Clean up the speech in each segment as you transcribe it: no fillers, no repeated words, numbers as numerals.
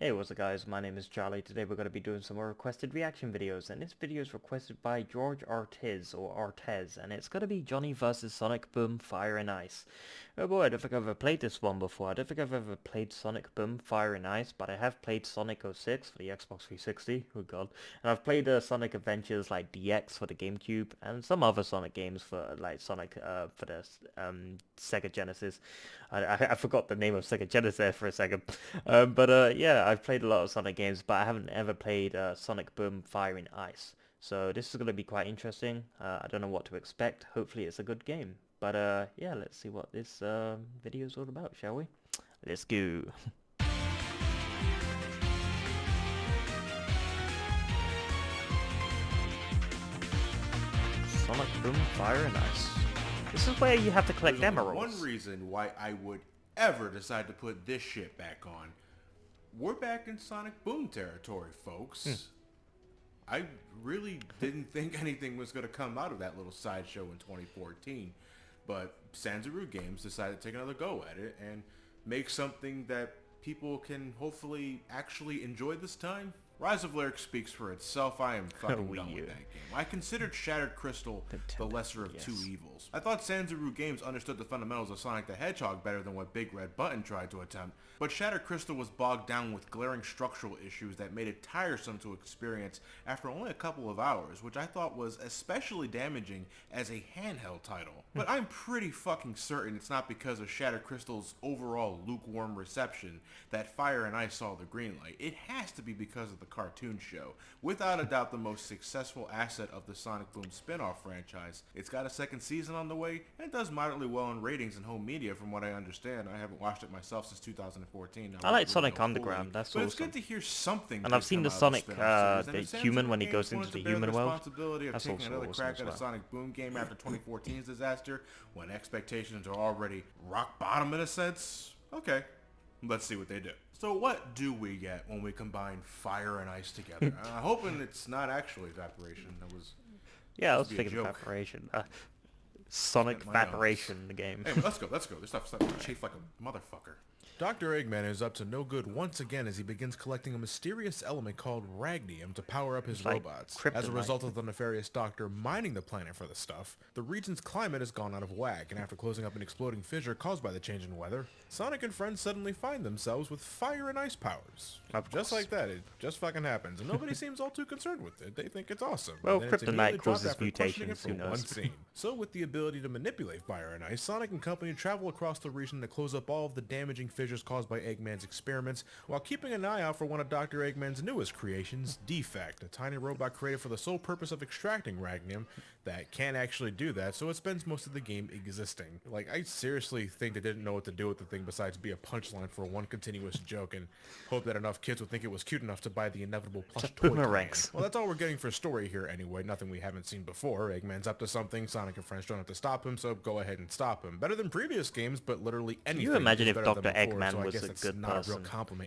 Hey, what's up guys, my name is Charlie. Today we're going to be doing some more requested reaction videos, and this video is requested by George Artiz, or Artez, and it's going to be Johnny vs Sonic Boom Fire and Ice. Oh boy, I don't think I've ever played this one before. I don't think I've ever played Sonic Boom Fire and Ice, but I have played Sonic 06 for the Xbox 360, oh god, and I've played Sonic Adventures like DX for the GameCube, and some other Sonic games for like Sonic for the Sega Genesis. I forgot the name of Sega Genesis there for a second. Yeah, I've played a lot of Sonic games, but I haven't ever played Sonic Boom Fire and Ice. So this is going to be quite interesting. I don't know what to expect. Hopefully it's a good game. But yeah, let's see what this video is all about, shall we? Let's go. Sonic Boom Fire and Ice. This is where you have to collect emeralds. One reason why I would ever decide to put this shit back on. We're back in Sonic Boom territory, folks. I really didn't think anything was going to come out of that little sideshow in 2014, but Sanzaru Games decided to take another go at it and make something that people can hopefully actually enjoy this time. Rise of Lyric speaks for itself. I am fucking done with that game. I considered Shattered Crystal the lesser of two evils. I thought Sanzaru Games understood the fundamentals of Sonic the Hedgehog better than what Big Red Button tried to attempt, but Shattered Crystal was bogged down with glaring structural issues that made it tiresome to experience after only a couple of hours, which I thought was especially damaging as a handheld title. But I'm pretty fucking certain it's not because of Shattered Crystal's overall lukewarm reception that Fire and Ice saw the green light. It has to be because of the cartoon show. Without a doubt the most successful asset of the Sonic Boom spin-off franchise. It's got a second season on the way and does moderately well in ratings and home media from what I understand. I haven't watched it myself since 2014. I like Sonic Underground, that's awesome. But it's good to hear something. And I've seen the Sonic, the human when he goes into the human world. That's also another crack at a Sonic Boom game after 2014's disaster, when expectations are already rock bottom in a sense. Okay, let's see what they do. So what do we get when we combine Fire and Ice together? Hoping it's not actually evaporation. That was I was thinking evaporation. Sonic Evaporation, the game. Hey, let's go. This stuff's chafed like a motherfucker. Dr. Eggman is up to no good once again as he begins collecting a mysterious element called Ragnium to power up his robots. As a result of the nefarious doctor mining the planet for the stuff, the region's climate has gone out of whack, and after closing up an exploding fissure caused by the change in weather, Sonic and friends suddenly find themselves with fire and ice powers. Just like that, it just fucking happens, and nobody seems all too concerned with it. They think it's awesome. Well, Kryptonite causes mutations, who knows? So with the ability to manipulate fire and ice, Sonic and company travel across the region to close up all of the damaging fissures caused by Eggman's experiments, while keeping an eye out for one of Dr. Eggman's newest creations, Defect, a tiny robot created for the sole purpose of extracting Ragnium that can't actually do that, so it spends most of the game existing. Like, I seriously think they didn't know what to do with the thing besides be a punchline for one continuous joke, and hope that enough kids would think it was cute enough to buy the inevitable plush toy. Well, that's all we're getting for story here anyway, nothing we haven't seen before. Eggman's up to something, Sonic and friends don't have to stop him, so go ahead and stop him. Better than previous games, but literally anything. Can you imagine if Dr. Eggman was a good person?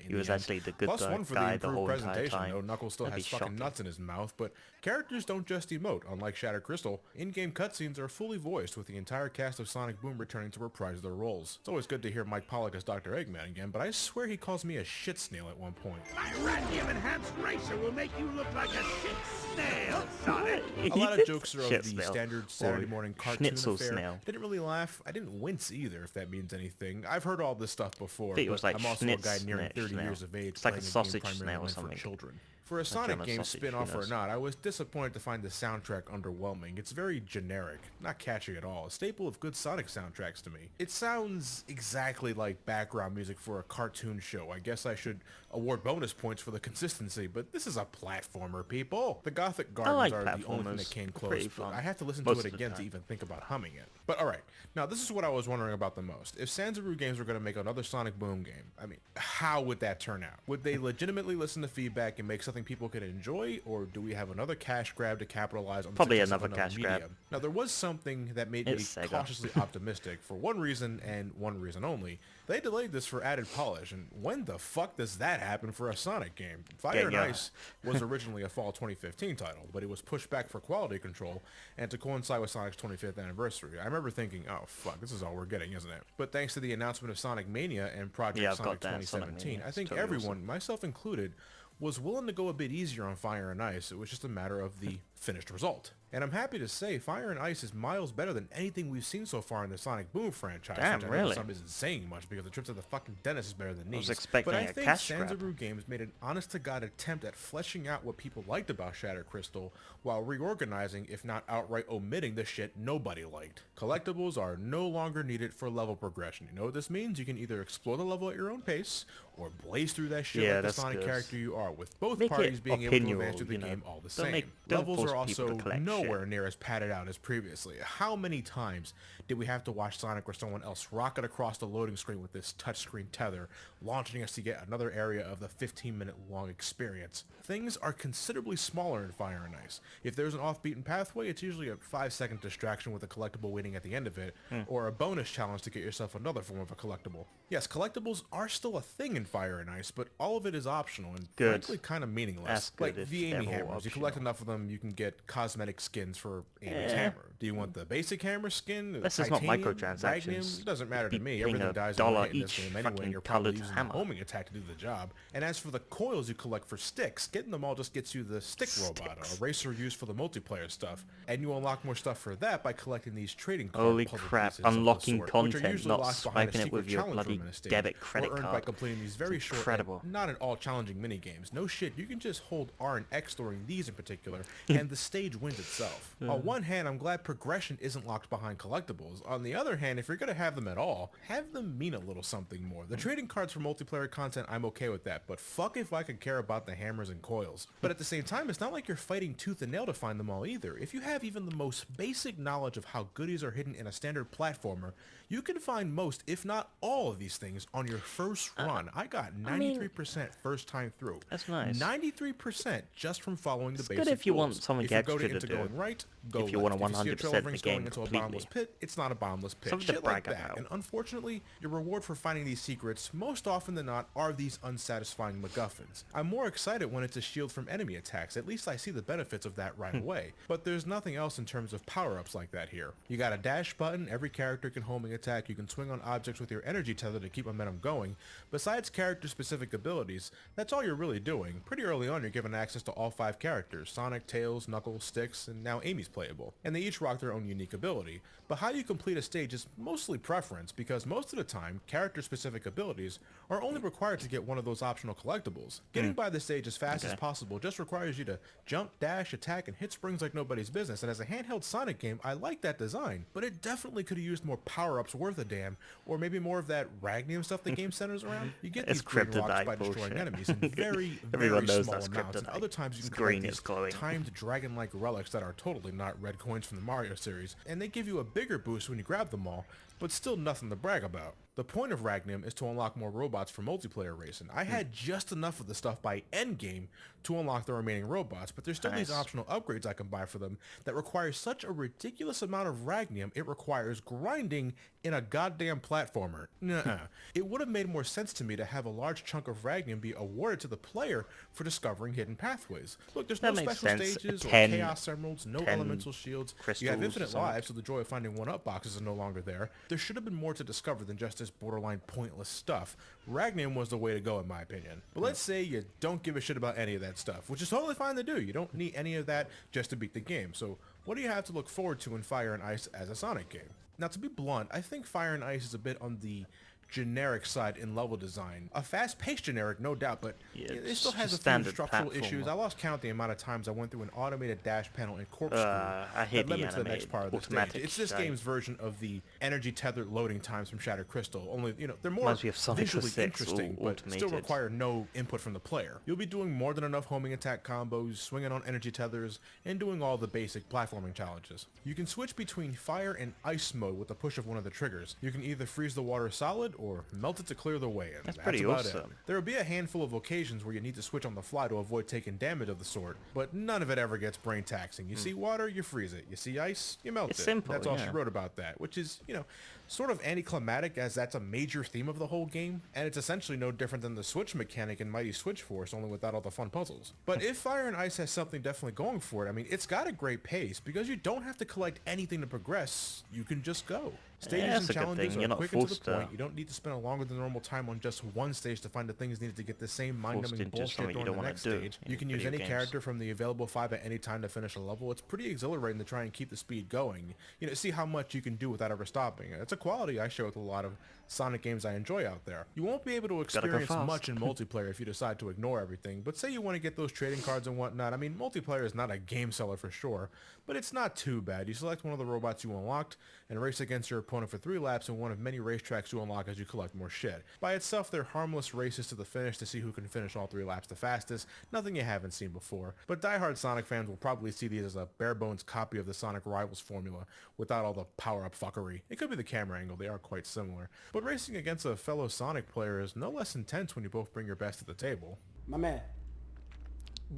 He was actually the good guy the whole entire time. Though Knuckles still has fucking nuts in his mouth, but characters don't just emote. Unlike Shattered Crystal, in-game cutscenes are fully voiced, with the entire cast of Sonic Boom returning to reprise their roles. It's always good to hear Mike Pollock as Dr. Eggman again, but I swear he calls me a shit snail at one point. My Radium Enhanced Racer will make you look like a shit snail, Sonic! A lot of jokes are of the standard Saturday morning cartoon affair. Didn't really laugh. I didn't wince either, if that means anything. I've heard all this stuff before, but I'm also a guy nearing 30 years of age, it's like a sausage snail or something. For children. For a Sonic game spin-off or not, I was disappointed to find the soundtrack underwhelming. It's very generic, not catchy at all, a staple of good Sonic soundtracks to me. It sounds exactly like background music for a cartoon show. I guess I should award bonus points for the consistency, but this is a platformer, people. The Gothic Gardens are the only thing that came close, but I have to listen to it again to even think about humming it. But alright, now this is what I was wondering about the most. If Sanzaru Games were going to make another Sonic Boom game, I mean, how would that turn out? Would they legitimately listen to feedback and make something people could enjoy, or do we have another cash grab to capitalize on probably another cash grab? Now there was something that made me cautiously optimistic for one reason and one reason only. They delayed this for added polish, and when the fuck does that happen for a Sonic game? Fire and Yeah. Ice was originally a fall 2015 title, but it was pushed back for quality control and to coincide with Sonic's 25th anniversary. I remember thinking, oh fuck, this is all we're getting, isn't it? But thanks to the announcement of Sonic Mania and Project Yeah, I've Sonic got that, Sonic 2017, Mania. I It's think totally everyone, awesome. myself included, was willing to go a bit easier on Fire and Ice. It was just a matter of the finished result. And I'm happy to say Fire and Ice is miles better than anything we've seen so far in the Sonic Boom franchise. Damn, which I know really? some isn't saying much because the trip to the fucking dentist is better than I was these. expecting But I a think cash grab. Sanzaru Games made an honest-to-God attempt at fleshing out what people liked about Shattered Crystal while reorganizing, if not outright omitting, the shit nobody liked. Collectibles are no longer needed for level progression. You know what this means? You can either explore the level at your own pace or blaze through that shit Yeah, like the that's Sonic good. character you are, with both Make it parties being able to opinional, advance through the you know. game all the Don't same. don't Levels force are people also to collect nowhere shit. near as padded out as previously. How many times did we have to watch Sonic or someone else rocket across the loading screen with this touchscreen tether, launching us to get another area of the 15-minute long experience? Things are considerably smaller in Fire and Ice. If there's an off-beaten pathway, it's usually a 5-second distraction with a collectible waiting at the end of it, or a bonus challenge to get yourself another form of a collectible. Yes, collectibles are still a thing in Fire and Ice, but all of it is optional and Good. frankly kind of meaningless. That's Like good if the they're Amy all hammers. You collect optional. enough of them, you can get cosmetic skins for Amy's Eh. hammer. Do you want the basic hammer skin? The This is not titanium, microtransactions. Magnum? It doesn't matter to You'd be me. paying Everything dies $1 in one hit in this each game anyway, fucking and you're probably coloured using hammer. the homing attack to do the job. And as for the coils you collect for sticks, getting them all just gets you the stick robot, a racer used for the multiplayer stuff. And you unlock more stuff for that by collecting these trading card Holy puzzle crap, pieces of the unlocking sort, which are content, usually not locked behind a swiping it secret with your challenge bloody room in a stage, debit or credit earned by card. completing these very short, incredible. and not at all challenging mini games. No shit, you can just hold R and X during these in particular, and the stage wins itself. On one hand, I'm glad progression isn't locked behind collectibles. On the other hand, if you're gonna have them at all, have them mean a little something more. The trading cards for multiplayer content, I'm okay with that, but fuck if I could care about the hammers and coils. But at the same time, it's not like you're fighting tooth and nail to find them all either. If you have even the most basic knowledge of how goodies are hidden in a standard platformer, you can find most, if not all of these things on your first run. I got 93% first time through. That's nice. 93% just from following the It's basic good if you want rules. something If you go extra to into do. going right, go If you left. wanna If you see a trail 100% of the rings game going into a completely. bottomless pit, it's not a bottomless pit. Something to Shit like brag that. about. And unfortunately, your reward for finding these secrets, most often than not, are these unsatisfying MacGuffins. I'm more excited when it's a shield from enemy attacks. At least I see the benefits of that right away. But there's nothing else in terms of power-ups like that here. You got a dash button, every character can homing attack, you can swing on objects with your energy tether to keep momentum going. Besides character-specific abilities, that's all you're really doing. Pretty early on, you're given access to all 5 characters: Sonic, Tails, Knuckles, Sticks, and now Amy's playable. And they each rock their own unique ability. But how you complete a stage is mostly preference, because most of the time, character-specific abilities are only required to get one of those optional collectibles. Getting by the stage as fast as possible just requires you to jump, dash, attack, and hit springs like nobody's business. And as a handheld Sonic game, I like that design, but it definitely could have used more power-ups worth a damn, or maybe more of that Ragnium stuff the game centers around. You get It's these green rocks kryptonite by destroying bullshit. enemies in very, Everyone very knows small that's amounts. And kryptonite. other times you It's can green, collect it's these glowing. timed dragon-like relics that are totally not red coins from the Mario series, and they give you a bigger boost when you grab them all, but still nothing to brag about. The point of Ragnium is to unlock more robots for multiplayer racing. I had just enough of the stuff by endgame to unlock the remaining robots, but there's still these Nice. optional upgrades I can buy for them that require such a ridiculous amount of Ragnium, it requires grinding in a goddamn platformer. Nuh-uh. It would have made more sense to me to have a large chunk of Ragnium be awarded to the player for discovering hidden pathways. Look, there's That no makes special sense. stages or 10 chaos emeralds, no 10 elemental shields. You have crystals or infinite something. lives, so the joy of finding one-up boxes is no longer there. There should have been more to discover than just this borderline pointless stuff. Ragnium was the way to go in my opinion. But let's say you don't give a shit about any of that stuff, which is totally fine to do. You don't need any of that just to beat the game. So what do you have to look forward to in Fire and Ice as a Sonic game? Now, to be blunt, I think Fire and Ice is a bit on the generic side in level design. A fast-paced generic, no doubt, but Yeah, it it's still has a just few standard structural platformer. issues. I lost count the amount of times I went through an automated dash panel in Corkscrew I hate that the limits the next animated part of the stage. automatic It's this shite. game's version of the energy tethered loading times from Shattered Crystal, only, you know, they're more Reminds me of Sonic visually 06, interesting, all but still automated. require no input from the player. You'll be doing more than enough homing attack combos, swinging on energy tethers, and doing all the basic platforming challenges. You can switch between fire and ice mode with the push of one of the triggers. You can either freeze the water solid or melt it to clear the way, and That's pretty about it. awesome. There will be a handful of occasions where you need to switch on the fly to avoid taking damage of the sort, but none of it ever gets brain taxing. You see water, you freeze it. You see ice, you melt It's it. simple, That's all she yeah. wrote about that, which is, you know, Sort of anticlimactic as that's a major theme of the whole game, and it's essentially no different than the Switch mechanic in Mighty Switch Force, only without all the fun puzzles. But if Fire and Ice has something definitely going for it, I mean, it's got a great pace, because you don't have to collect anything to progress, you can just go. Stages that's and a good challenges thing. are You're not quick and to forced the to- point. You don't need to spend a longer than normal time on just one stage to find the things needed to get the same mind-numbing into bullshit something you during don't the wanna next do stage. in You can use video any games. character from the available 5 at any time to finish a level. It's pretty exhilarating to try and keep the speed going. You know, see how much you can do without ever stopping. It's a quality I share with a lot of Sonic games I enjoy out there. You won't be able to go experience fast. much in multiplayer if you decide to ignore everything, but say you want to get those trading cards and whatnot. I mean, multiplayer is not a game seller for sure, but it's not too bad. You select one of the robots you unlocked and race against your opponent for 3 laps in one of many racetracks you unlock as you collect more shit. By itself, they're harmless races to the finish to see who can finish all 3 laps the fastest, nothing you haven't seen before. But diehard Sonic fans will probably see these as a bare bones copy of the Sonic Rivals formula, without all the power-up fuckery. It could be the camera angle, they are quite similar. But racing against a fellow Sonic player is no less intense when you both bring your best to the table. My man,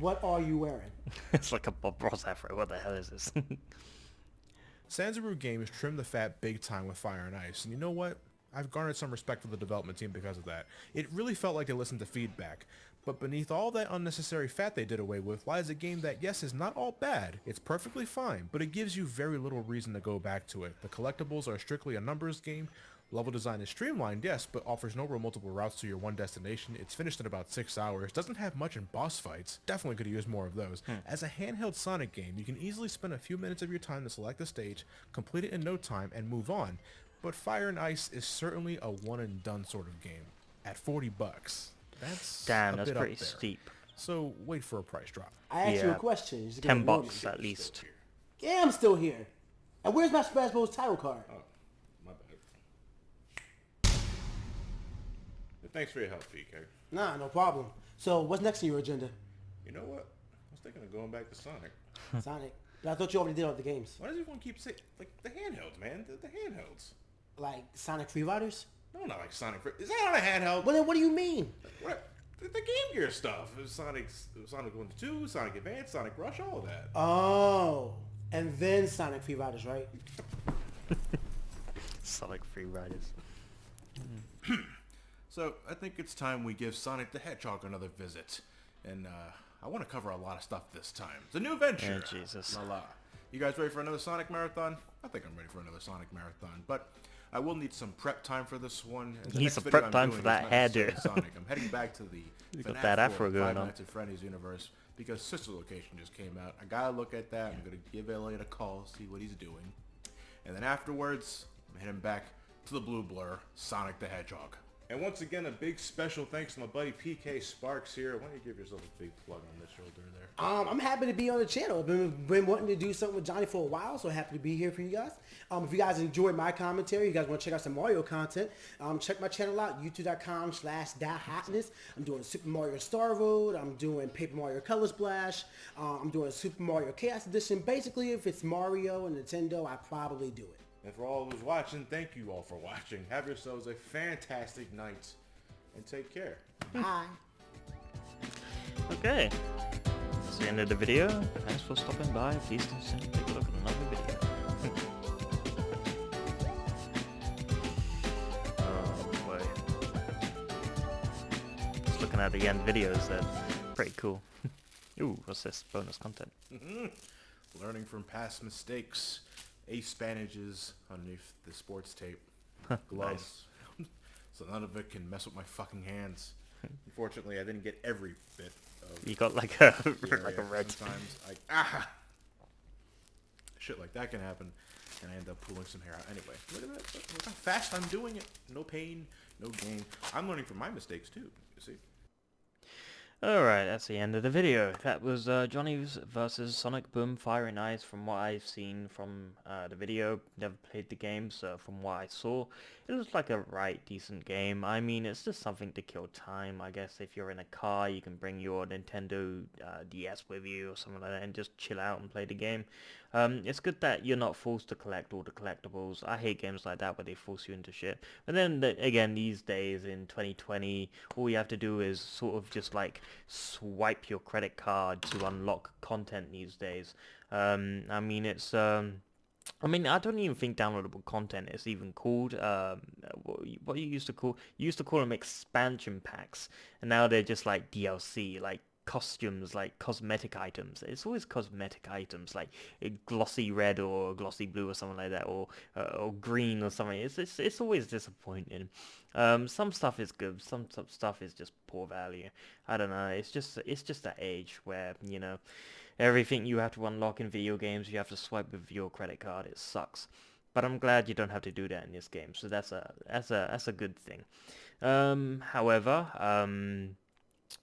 what are you wearing? It's like a Bob Ross afro. What the hell is this? Sanzaru Games trimmed the fat big time with Fire and Ice, and you know what? I've garnered some respect for the development team because of that. It really felt like they listened to feedback. But beneath all that unnecessary fat they did away with lies a game that, yes, is not all bad. It's perfectly fine, but it gives you very little reason to go back to it. The collectibles are strictly a numbers game. Level design is streamlined, yes, but offers no real multiple routes to your one destination. It's finished in about 6 hours. Doesn't have much in boss fights. Definitely could use more of those. As a handheld Sonic game, you can easily spend a few minutes of your time to select a stage, complete it in no time, and move on. But Fire and Ice is certainly a one and done sort of game. At $40, that's Damn, a that's bit pretty up there. steep. So wait for a price drop. I asked you Yeah. a question. You just 10 gonna ignore bucks me. at least. Yeah, I'm still here. And where's my Smash Bros. Title card? My bad. Thanks for your help, PK. Nah, no problem. So what's next on your agenda? You know what? I was thinking of going back to Sonic. Sonic. But I thought you already did all the games. Why does everyone keep saying, like, the handhelds, man? The handhelds. Like Sonic Free Riders? No, not like Sonic. Is that on a handheld? Well then what do you mean? What? The Game Gear stuff. Sonic 1 to 2, Sonic Advance, Sonic Rush, all of that. Oh. And then Sonic Free Riders, right? Sonic Free Riders. So I think it's time we give Sonic the Hedgehog another visit. And I want to cover a lot of stuff this time. It's a new venture. Oh, Jesus. La la. You guys ready for another Sonic Marathon? I think I'm ready for another Sonic Marathon. But I will need some prep time for this one. And the Need next some video prep I'm time doing for that is not necessarily hairdo. Sonic. I'm heading back to the You got FNAF that 4 afro Five going on. Nights at Freddy's universe because Sister Location just came out. I gotta look at that. I'm gonna give Elliot a call, see what he's doing. And then afterwards, I'm heading back to the Blue Blur, Sonic the Hedgehog. And once again, a big special thanks to my buddy PK Sparks here. Why don't you give yourself a big plug on this shoulder there? I'm happy to be on the channel. I've been wanting to do something with Johnny for a while, so happy to be here for you guys. If you guys enjoyed my commentary, you guys want to check out some Mario content, check my channel out, youtube.com/DieHotness. I'm doing Super Mario Star Road. I'm doing Paper Mario Color Splash. I'm doing Super Mario Chaos Edition. Basically, if it's Mario and Nintendo, I probably do it. And for all who's watching, thank you all for watching. Have yourselves a fantastic night, and take care. Bye. Okay. That's the end of the video. Thanks for stopping by. Please consider take a look at another video. Oh boy. Just looking at the end videos, they're pretty cool. Ooh, what's this? Bonus content. Learning from past mistakes. Ace bandages underneath the sports tape. Gloves. So none of it can mess with my fucking hands. Unfortunately, I didn't get every bit of You got like a the like a area. red. Sometimes shit like that can happen, and I end up pulling some hair out. Anyway, look at that. Look how fast I'm doing it. No pain, no gain. I'm learning from my mistakes too. You see. Alright, that's the end of the video. That was Johnny versus Sonic Boom Fire and Ice. From what I've seen from the video, never played the game, so from what I saw, it looks like a right decent game. I mean, it's just something to kill time. I guess if you're in a car, you can bring your Nintendo DS with you or something like that and just chill out and play the game. It's good that you're not forced to collect all the collectibles. I hate games like that where they force you into shit. But then again, these days in 2020, all you have to do is sort of just like swipe your credit card to unlock content these days. I mean, it's I mean, I don't even think downloadable content is even called what you used to call them expansion packs, and now they're just like DLC, like costumes, like cosmetic items. It's always cosmetic items, like a glossy red or glossy blue or something like that, or green or something. It's always disappointing. Some stuff is good, some stuff is just poor value. I don't know. It's just that age where everything you have to unlock in video games, you have to swipe with your credit card. It sucks. But I'm glad you don't have to do that in this game. So that's a good thing. However,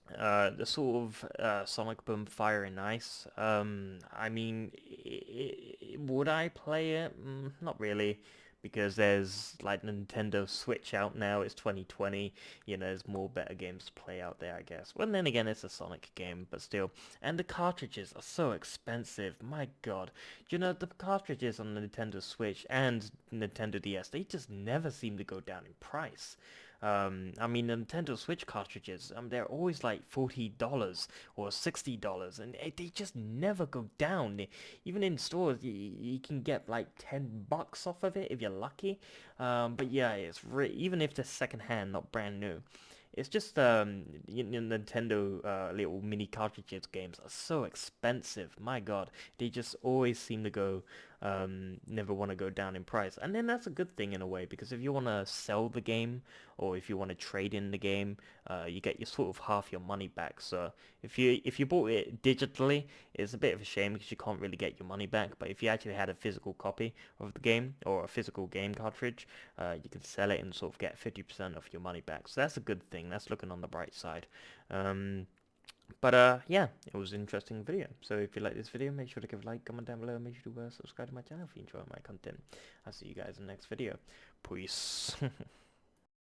the sort of Sonic Boom Fire and Ice. I mean, would I play it? Not really, because there's like Nintendo Switch out now. It's 2020. There's more better games to play out there, I guess. Well, then again, it's a Sonic game, but still. And the cartridges are so expensive. My God, the cartridges on the Nintendo Switch and Nintendo DS, they just never seem to go down in price. I mean, Nintendo Switch cartridges, they're always like $40 or $60, and they just never go down. Even in stores, you can get like $10 off of it if you're lucky. But yeah, even if they're secondhand, not brand new. It's just Nintendo little mini cartridges games are so expensive. My God, they just always seem to go never want to go down in price. And then that's a good thing in a way, because if you want to sell the game or if you want to trade in the game, you get your sort of half your money back. So if you bought it digitally, it's a bit of a shame because you can't really get your money back. But if you actually had a physical copy of the game or a physical game cartridge, you can sell it and sort of get 50% of your money back. So that's a good thing. That's looking on the bright side. But yeah, it was an interesting video. So if you like this video, make sure to give a like, comment down below, and make sure to subscribe to my channel if you enjoy my content. I'll see you guys in the next video. Peace.